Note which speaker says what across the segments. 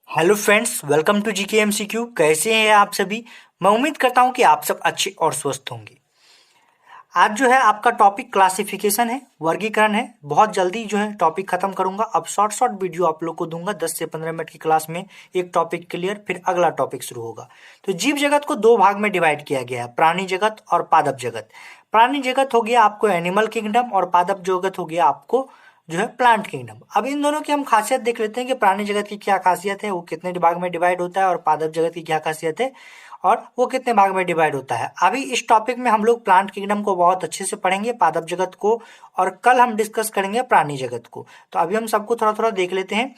Speaker 1: Hello friends, welcome to GK MCQ. कैसे हैं आप सभी? मैं उम्मीद करता हूं कि आप सब अच्छे और स्वस्थ होंगे। आज जो है आपका टॉपिक क्लासिफिकेशन है, वर्गीकरण है। बहुत जल्दी जो है टॉपिक खत्म करूंगा। अब शॉर्ट शॉर्ट वीडियो आप लोग को दूंगा 10 से 15 मिनट की क्लास में। एक टॉपिक क्लियर, फिर अगला टॉपिक शुरू होगा। तो जीव जगत को दो भाग में डिवाइड किया गया है, प्राणी जगत और पादप जगत। प्राणी जगत हो गया आपको एनिमल किंगडम, और पादप जगत हो गया आपको जो है प्लांट किंगडम। अब इन दोनों की हम खासियत देख लेते हैं कि प्राणी जगत की क्या खासियत है, वो कितने भाग में डिवाइड होता है, और पादप जगत की क्या खासियत है और वो कितने भाग में डिवाइड होता है। अभी इस टॉपिक में हम लोग प्लांट किंगडम को बहुत अच्छे से पढ़ेंगे, पादप जगत को, और कल हम डिस्कस करेंगे प्राणी जगत को। तो अभी हम सबको थोड़ा थोड़ा देख लेते हैं।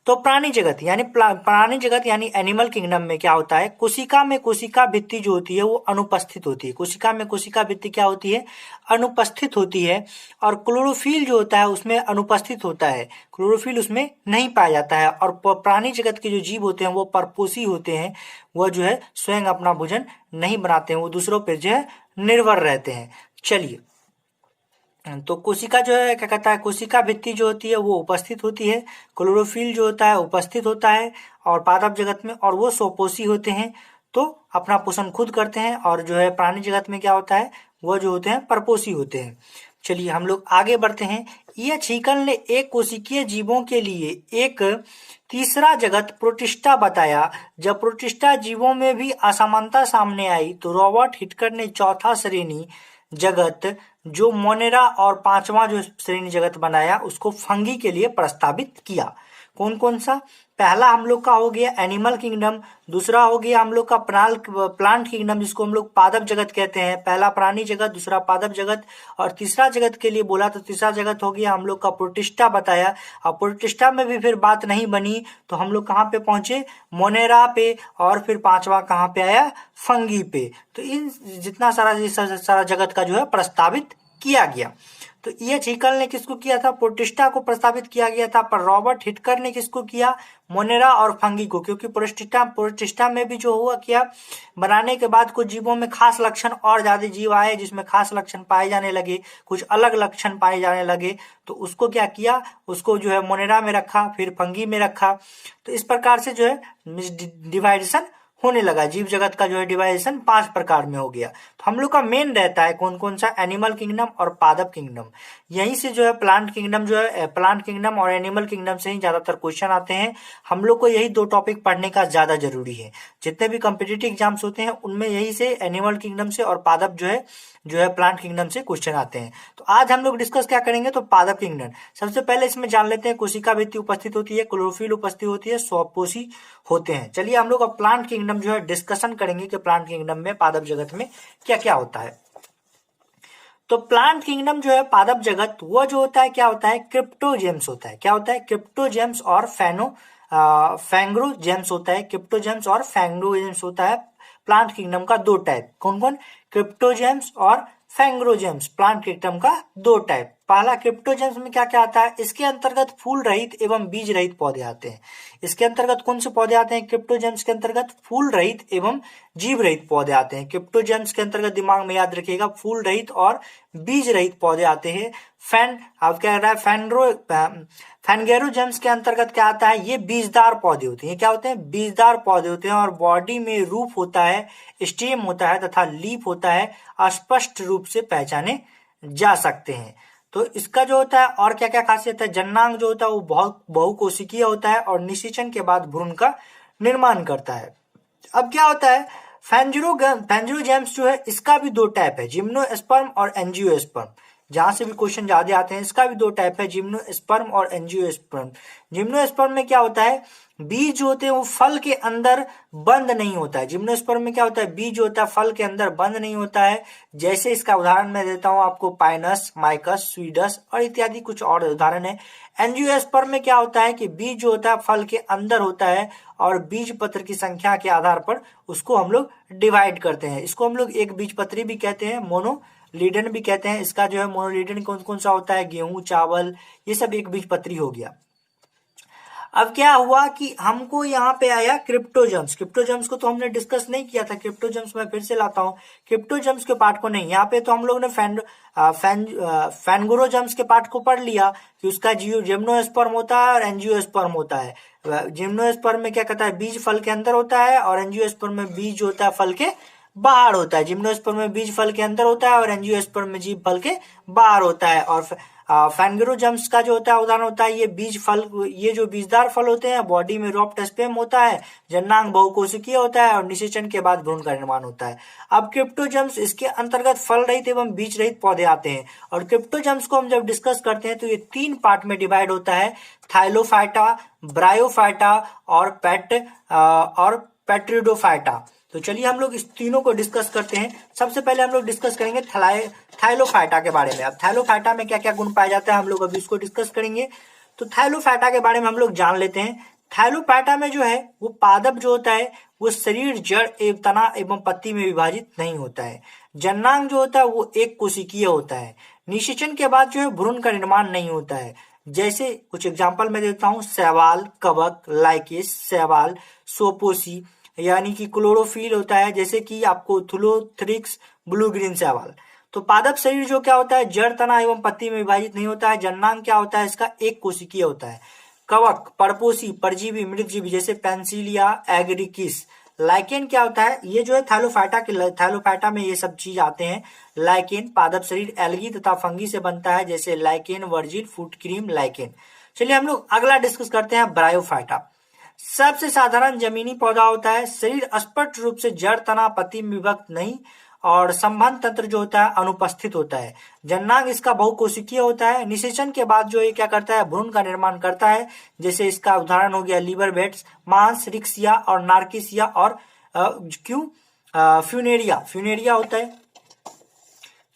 Speaker 1: तो प्राणी जगत यानी प्राणी जगत यानी एनिमल किंगडम में क्या होता है, कोशिका में कोशिका भित्ति जो होती है वो अनुपस्थित होती है। कोशिका में कोशिका भित्ति क्या होती है, अनुपस्थित होती है। और क्लोरोफिल जो होता है उसमें अनुपस्थित होता है, क्लोरोफिल उसमें नहीं पाया जाता है। और प्राणी जगत के जो जीव होते हैं वो परपोषी होते हैं, वह जो है स्वयं अपना भोजन नहीं बनाते हैं, वो दूसरों पर जो है निर्भर रहते हैं। चलिए, तो कोशिका जो है क्या कहता है, कोशिका भित्ति जो होती है वो उपस्थित होती है, क्लोरोफिल जो होता है उपस्थित होता है और पादप जगत में, और वो स्वपोषी होते हैं, तो अपना पोषण खुद करते हैं। और जो है प्राणी जगत में क्या होता है, वो जो होते हैं परपोषी होते हैं। चलिए हम लोग आगे बढ़ते हैं। यह छीकल ने एक कोशिकीय जीवों के लिए एक तीसरा जगत प्रोटिस्टा बताया। जब प्रोटिस्टा जीवों में भी असमानता सामने आई तो रॉबर्ट हिटकर ने चौथा श्रेणी जगत जो मोनेरा और पांचवा जो श्रेणी जगत बनाया उसको फंगी के लिए प्रस्तावित किया। कौन कौन सा? पहला हम लोग का हो गया एनिमल किंगडम, दूसरा हो गया हम लोग का प्लांट किंगडम जिसको हम लोग पादप जगत कहते हैं। पहला प्राणी जगत, दूसरा पादप जगत, और तीसरा जगत के लिए बोला तो तीसरा जगत हो गया हम लोग का प्रोटिस्टा बताया। और प्रोटिस्टा में भी फिर बात नहीं बनी तो हम लोग कहाँ पे पहुंचे, मोनेरा पे, और फिर पांचवा कहाँ पे आया, फंगी पे। तो इन जितना सारा जगत का जो है प्रस्तावित किया गया। तो ये छीकल ने किसको किया था, प्रोटिस्टा को प्रस्तावित किया गया था, पर रॉबर्ट हिटकर ने किसको किया, मोनेरा और फंगी को। क्योंकि प्रोटिस्टा में भी जो हुआ किया, बनाने के बाद कुछ जीवों में खास लक्षण और ज्यादा जीव आए जिसमें खास लक्षण पाए जाने लगे, कुछ अलग लक्षण पाए जाने लगे, तो उसको क्या किया, उसको जो है मोनेरा में रखा, फिर फंगी में रखा। तो इस प्रकार से जो है डिवाइडेशन होने लगा। जीव जगत का जो है डिवाइडेशन 5 प्रकार में हो गया। तो हम लोग का मेन रहता है कौन कौन सा, एनिमल किंगडम और पादप किंगडम। यहीं से जो है प्लांट किंगडम जो है, प्लांट किंगडम और एनिमल किंगडम से ही ज्यादातर क्वेश्चन आते हैं। हम लोग को यही दो टॉपिक पढ़ने का ज्यादा जरूरी है। जितने भी कॉम्पिटिटिव एग्जाम्स होते हैं उनमें यही से एनिमल किंगडम से और पादप जो है प्लांट किंगडम से क्वेश्चन आते हैं। तो आज हम लोग डिस्कस क्या करेंगे, तो पादप किंगडम। सबसे पहले इसमें जान लेते हैं, कोशिका भित्ति उपस्थित होती है, क्लोरोफिल उपस्थित होती है, स्वपोषी होते हैं। चलिए हम लोग अब प्लांट किंगडम जो है डिस्कशन करेंगे कि प्लांट किंगडम में, पादप जगत में क्या क्या होता है। तो प्लांट किंगडम जो है, पादप जगत, वो जो होता है क्या होता है, क्रिप्टोजेम्स होता है। क्या होता है, क्रिप्टोजेम्स और फैंग्रोजेम्स होता है। क्रिप्टोजेम्स और फैंग्रोजेम्स होता है प्लांट किंगडम का दो टाइप। कौन कौन? क्रिप्टोजेम्स और फैंग्रोजेम्स, प्लांट किंगडम का दो टाइप। पहला क्रिप्टोजेम्स में क्या क्या आता है, इसके अंतर्गत फूल रहित एवं बीज रहित पौधे आते हैं। इसके अंतर्गत कौन से पौधे आते हैं, क्रिप्टोजेम्स के अंतर्गत फूल रहित एवं जीव रहित पौधे आते हैं। क्रिप्टोजेम्स के अंतर्गत दिमाग में याद रखिएगा, फूल रहित और बीज रहित पौधे आते हैं। अब क्या रहा है, फैनगेरोजेम्स के अंतर्गत क्या आता है, ये बीजदार पौधे होते हैं। ये क्या होते हैं, बीजदार पौधे होते हैं, और बॉडी में रूप होता है, स्टेम होता है तथा लीफ होता है, स्पष्ट रूप से पहचाने जा सकते हैं। तो इसका जो होता है और क्या क्या खासियत है, जन्नांग जो होता है वो बहुत बहुकोशिकीय होता है और निषेचन के बाद भ्रूण का निर्माण करता है। अब क्या होता है, फैंजियोजेम्स जो है इसका भी दो टाइप है, जिम्नोस्पर्म और एंजियोस्पर्म। जहां से भी क्वेश्चन ज्यादा आते हैं, इसका भी दो टाइप है, जिम्नोस्पर्म और एंजियोस्पर्म। जिम्नोस्पर्म में क्या होता है, बीज जो होते हैं वो फल के अंदर बंद नहीं होता है। जिम्नोस्पर्म में क्या होता है, बीज जो होता है फल के अंदर बंद नहीं होता है। जैसे इसका उदाहरण मैं देता हूं आपको, पाइनस, माइकस, स्वीडस और इत्यादि कुछ और उदाहरण है। एंजियोस्पर्म में क्या होता है कि बीज जो होता है फल के अंदर होता है, और बीज पत्र की संख्या के आधार पर उसको हम लोग डिवाइड करते हैं। इसको हम लोग एक बीज पत्री भी कहते हैं, मोनोलीडन भी कहते हैं। इसका जो है मोनोलीडन कौन कौन सा होता है, गेहूं, चावल, ये सब एक बीज पत्री हो गया। अब क्या हुआ कि हमको यहाँ पे आया क्रिप्टोजम्स। क्रिप्टोजम्स को तो हमने डिस्कस नहीं किया था, क्रिप्टोजम्स मैं फिर से लाता हूँ। क्रिप्टोजम्स के पार्ट को नहीं, यहाँ पे तो हम लोग ने फैनगोरोजम्स के पार्ट को पढ़ लिया कि उसका जिम्नोस्पर्म होता है और एंजियोस्पर्म होता है। जिम्नोस्पर्म में क्या कहता है, बीज फल के अंदर होता है, और एंजियोस्पर्म में बीज होता है फल के बाहर होता है। जिम्नोस्पर्म में बीज फल के अंदर होता है और एंजियोस्पर्म में जीव फल के बाहर होता है। और फैनगोरोजम्स का जो होता है उदाहरण होता है ये बीज फल, ये जो बीजदार फल होते हैं, बॉडी में रॉफ्ट स्पेम होता है, जननांग बहुकोशिकीय होता है और निषेचन के बाद भ्रूण का निर्माण होता है। अब क्रिप्टोजम्स, इसके अंतर्गत फल रहित एवं बीज रहित पौधे आते हैं। और क्रिप्टोजम्स को हम जब डिस्कस करते हैं तो ये 3 पार्ट में डिवाइड होता है, थाइलोफाइटा, ब्रायोफाइटा और पेट्रिडोफाइटा। तो चलिए हम लोग इस तीनों को डिस्कस करते हैं। सबसे पहले हम लोग डिस्कस करेंगे थाइलोफाइटा के बारे में। अब थाइलोफाइटा में क्या क्या गुण पाया जाता है हम लोग अभी इसको डिस्कस करेंगे। तो थाइलोफाइटा के बारे में हम लोग जान लेते हैं। थाइलोफाइटा में जो है वो पादप जो होता है वो शरीर, जड़ एवं तना एवं पत्ती में विभाजित नहीं होता है। जननांग जो होता है वो एक कोशिकीय होता है। निषेचन के बाद जो है भ्रूण का निर्माण नहीं होता है। जैसे कुछ एग्जाम्पल मैं देता हूँ, शैवाल, कवक, लाइकेस, शैवाल, सोपोसी, यानी कि क्लोरोफिल होता है, जैसे कि आपको थुलोथ्रिक्स, ब्लू ग्रीन शैवाल। तो पादप शरीर जो क्या होता है, जड़, तना एवं पत्ती में विभाजित नहीं होता है। जननांग क्या होता है, इसका एक कोशिकीय होता है। कवक, परपोषी, परजीवी, मृतजीवी, जैसे पेंसिलिया एग्रिकिस। लाइकेन क्या होता है, ये जो है थाइलोफाइटा में ये सब चीज आते हैं। लाइकेन पादप शरीर एल्गी तथा फंगी से बनता है, जैसे lichen Virgil, food cream, lichen. चलिए हम लोग अगला डिस्कस करते हैं, ब्रायोफाइटा। सबसे साधारण जमीनी पौधा होता है। शरीर स्पष्ट रूप से जड़, तना, पत्ती में विभक्त नहीं, और संबंध तंत्र जो होता है अनुपस्थित होता है। जननांग इसका बहुकोशिकीय होता है। निषेचन के बाद जो ये क्या करता है, भ्रूण का निर्माण करता है। जैसे इसका उदाहरण हो गया लीवर बेट्स, मांस, रिक्सिया और नार्किसिया और फ्यूनेरिया होता है।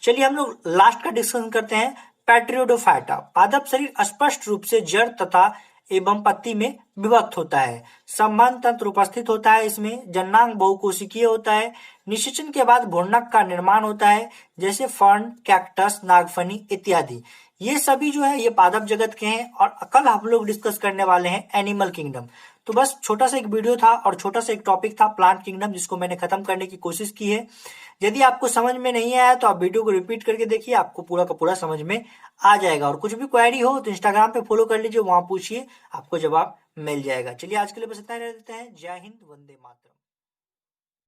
Speaker 1: चलिए हम लोग लास्ट का डिस्कशन करते हैं, पेट्रियोडोफाइटा। पादप शरीर स्पष्ट रूप से जड़ तथा एवं पत्ती में विभक्त होता है। संबंध तंत्र उपस्थित होता है इसमें। जननांग बहुकोशिकीय होता है। निषेचन के बाद भ्रूणक का निर्माण होता है, जैसे फर्न, कैक्टस, नागफनी इत्यादि। ये सभी जो है ये पादप जगत के हैं। और कल हम लोग डिस्कस करने वाले हैं एनिमल किंगडम। तो बस छोटा सा एक वीडियो था और छोटा सा एक टॉपिक था प्लांट किंगडम, जिसको मैंने खत्म करने की कोशिश की है। यदि आपको समझ में नहीं आया तो आप वीडियो को रिपीट करके देखिए, आपको पूरा का पूरा समझ में आ जाएगा। और कुछ भी क्वेरी हो तो इंस्टाग्राम पे फॉलो कर लीजिए, वहां पूछिए, आपको जवाब मिल जाएगा। चलिए आज के लिए बस इतना ही रह देते हैं। जय हिंद, वंदे मातरम।